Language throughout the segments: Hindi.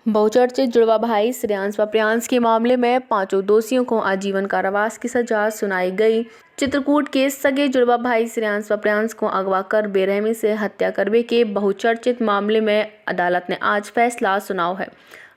बहुचर्चित जुड़वा भाई श्रेयांश व प्रियांश के मामले में पांचों दोषियों को आजीवन कारावास की सजा सुनाई गई। चित्रकूट के सगे जुड़वा भाई श्रेयांश व प्रियांश को अगवा कर बेरहमी से हत्या करने के बहुचर्चित मामले में अदालत ने आज फैसला सुनाया है।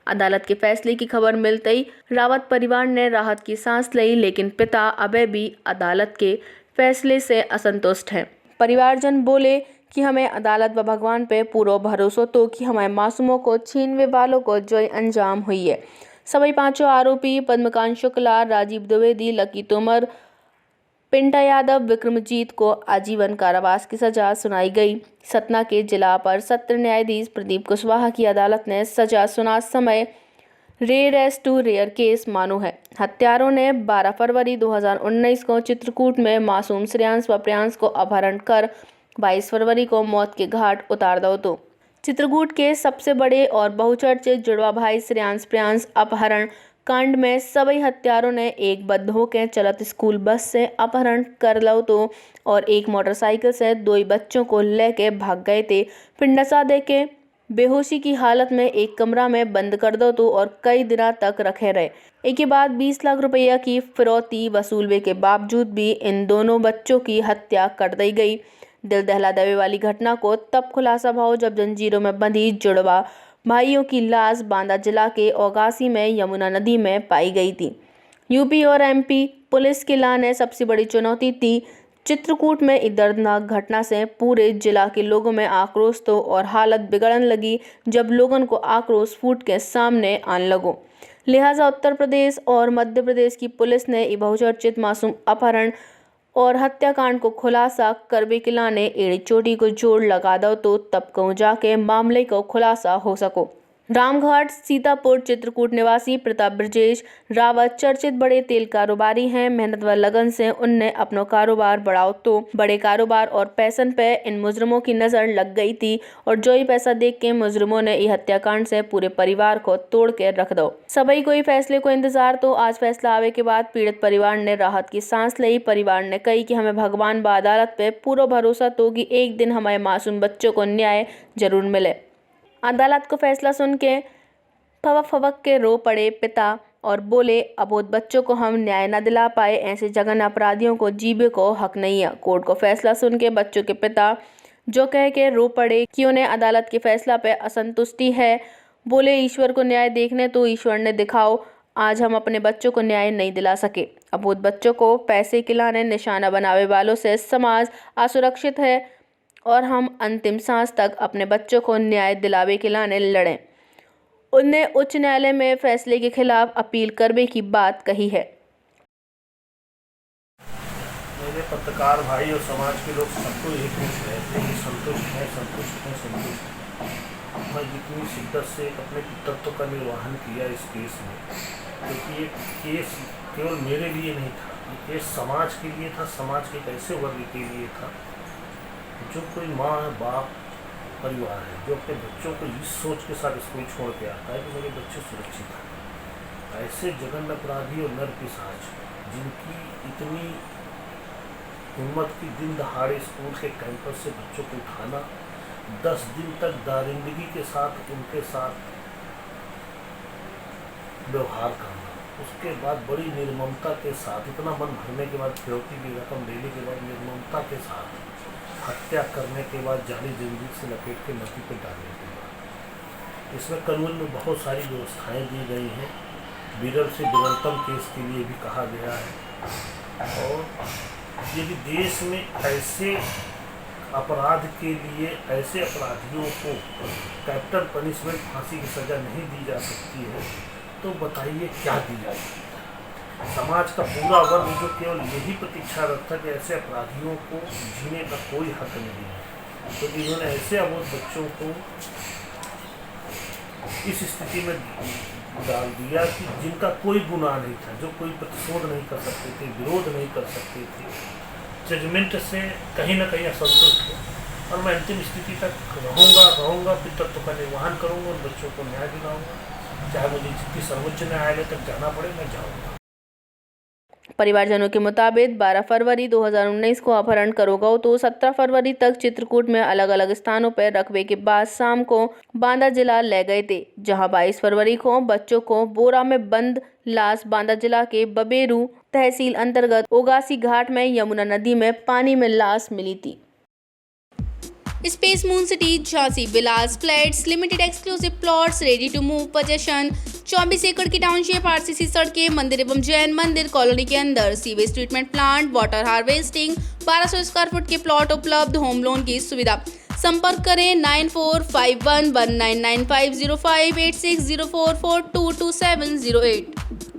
अदालत के फैसले की खबर मिलते ही रावत परिवार ने राहत की सांस ली, लेकिन पिता अभय भी अदालत के फैसले से असंतुष्ट हैं। परिवारजन बोले कि हमें अदालत व भगवान पे पूरा भरोसा तो कि हमारे मासूमों को छीनने वालों को जो अंजाम हुई है। सभी पांचों आरोपी पद्मकांत शुक्ला, राजीव द्विवेदी, लकी तोमर, पिंटा यादव, विक्रमजीत को आजीवन कारावास की सजा सुनाई गई। सतना के जिला अपर सत्र न्यायाधीश प्रदीप कुशवाहा की अदालत ने सजा सुना समय रेयरेस्ट टू रेयर केस मानो है। हत्यारों ने 12 फरवरी 2019 को चित्रकूट में मासूम श्रेयांश व प्रियांश को अपहरण कर 22 फरवरी को मौत के घाट उतार दो। तो चित्रकूट के सबसे बड़े और बहुचर्चित जुड़वा भाई श्रेयांश प्रियांश अपहरण कांड में सभी हत्यारों ने एक बद्ध होकर चलत स्कूल बस से अपहरण कर लो तो और एक मोटरसाइकिल से 2 बच्चों को लेके भाग गए थे। फिर नशा दे के बेहोशी की हालत में एक कमरा में बंद कर दो तो और कई दिनों तक रखे रहे। एक के बाद 20 लाख रुपया की फिरौती वसूलने के बावजूद भी इन दोनों बच्चों की हत्या कर दी गई। दिल दहला देने वाली घटना को तब खुलासा हुआ जब जंजीरों में बंधी जुड़वा भाइयों की लाश बांदा जिला के ओगासी में यमुना नदी में पाई गई थी। यूपी और एमपी पुलिस के लाने सबसे बड़ी चुनौती थी। चित्रकूट में इस दर्दनाक घटना से पूरे जिला के लोगों में आक्रोश तो और हालत बिगड़ने लगी जब लोगों को आक्रोश फूट के सामने आने लगो। लिहाजा उत्तर प्रदेश और मध्य प्रदेश की पुलिस ने बहुचर्चित मासूम अपहरण और हत्याकांड को खुलासा करने के लाने एड़ी चोटी को जोड़ लगा दो तो तब कहूँ जाके मामले को खुलासा हो सको। रामघाट सीतापुर चित्रकूट निवासी प्रताप ब्रजेश रावत चर्चित बड़े तेल कारोबारी हैं। मेहनत व लगन से उनने अपना कारोबार बढ़ाओ तो बड़े कारोबार और पैसन पे इन मुजरिमों की नजर लग गई थी और जो ही पैसा देख के मुजरिमों ने ये हत्याकांड से पूरे परिवार को तोड़ के रख दो। सभी कोई फैसले को इंतजार तो आज फैसला आवे के बाद पीड़ित परिवार ने राहत की सांस ली। परिवार ने कही कि हमें भगवान व अदालत पे पूरा भरोसा तो कि एक दिन हमारे मासूम बच्चों को न्याय जरूर मिले। अदालत को फैसला सुन के फवक फवक के रो पड़े पिता और बोले, अबोध बच्चों को हम न्याय न दिला पाए, ऐसे जघन्य अपराधियों को जीवे को हक नहीं है। कोर्ट को फैसला सुन के बच्चों के पिता जो कह के रो पड़े कि उन्हें अदालत के फैसला पे असंतुष्टि है। बोले, ईश्वर को न्याय देखने तो ईश्वर ने दिखाओ, आज हम अपने बच्चों को न्याय नहीं दिला सके। अबोध बच्चों को पैसे खिलाने निशाना बनावे वालों से समाज असुरक्षित है और हम अंतिम सांस तक अपने बच्चों को न्याय दिलावे के लाने लड़ें। उनने उच्च न्यायालय में फैसले के खिलाफ अपील करने की बात कही है। मेरे पत्रकार भाई और समाज के लोग सबको यही पूछ रहे थे कि संतुष्ट है, संतुष्ट है, संतुष्ट है। मैं जितनी शिद्दत से अपने कर्तव्य का निर्वहन किया इस केस में, क्योंकि ये केस केवल मेरे लिए नहीं था, ये केस समाज के लिए था, समाज के एक ऐसे वर्ग के लिए था जो कोई माँ है, बाप परिवार है, जो अपने बच्चों को इस सोच के साथ स्कूल छोड़ के आता है कि मेरे बच्चे सुरक्षित हैं। ऐसे जघन्य अपराधी और नरपिशाच जिनकी इतनी हिम्मत की दिन दहाड़े स्कूल के कैंपस से बच्चों को उठाना, 10 दिन तक दारिंदगी के साथ उनके साथ व्यवहार करना, उसके बाद बड़ी निर्ममता के साथ, इतना मन भरने के बाद, फिरौती की रकम लेने के बाद निर्ममता के साथ हत्या करने के बाद जाली जंजीर से लपेट के नदी पर डालने के बाद, इसमें कानून में बहुत सारी व्यवस्थाएं दी गई हैं। विरल से विरलतम केस के लिए भी कहा गया है और यदि देश में ऐसे अपराध के लिए ऐसे अपराधियों को कैपिटल पनिशमेंट, फांसी की सज़ा नहीं दी जा सकती है तो बताइए क्या दी जाएगी। समाज का पूरा वर्ग जो केवल यही प्रतीक्षा रखता है कि ऐसे अपराधियों को जीने का कोई हक नहीं है, तो इन्होंने ऐसे अबोध बच्चों को इस स्थिति में डाल दिया कि जिनका कोई गुनाह नहीं था, जो कोई प्रतिशोध नहीं कर सकते थे, विरोध नहीं कर सकते थे, जजमेंट से कहीं ना कहीं असंतुष्ट थे। और मैं अंतिम स्थिति तक रहूँगा, पितृत्व का निर्वहन करूँगा और बच्चों को न्याय दिलाऊँगा, चाहे मुझे जितनी सर्वोच्च न्यायालय तक जाना पड़े मैं जाऊँगा। परिवारजनों के मुताबिक 12 फरवरी 2019 को अपहरण करो गौ तो 17 फरवरी तक चित्रकूट में अलग अलग स्थानों पर रखवे के बाद शाम को बांदा जिला ले गए थे, जहां 22 फरवरी को बच्चों को बोरा में बंद लाश बांदा जिला के बबेरू तहसील अंतर्गत ओगासी घाट में यमुना नदी में पानी में लाश मिली थी। Space moon city Jhansi Vilas flats limited exclusive plots ready to move possession 24 एकड़ की टाउनशिप आरसीसी सड़कें मंदिर एवं जैन मंदिर कॉलोनी के अंदर sewage treatment plant water harvesting 1200 square foot के प्लॉट उपलब्ध होम लोन की सुविधा। संपर्क करें 9451199505 8604422708।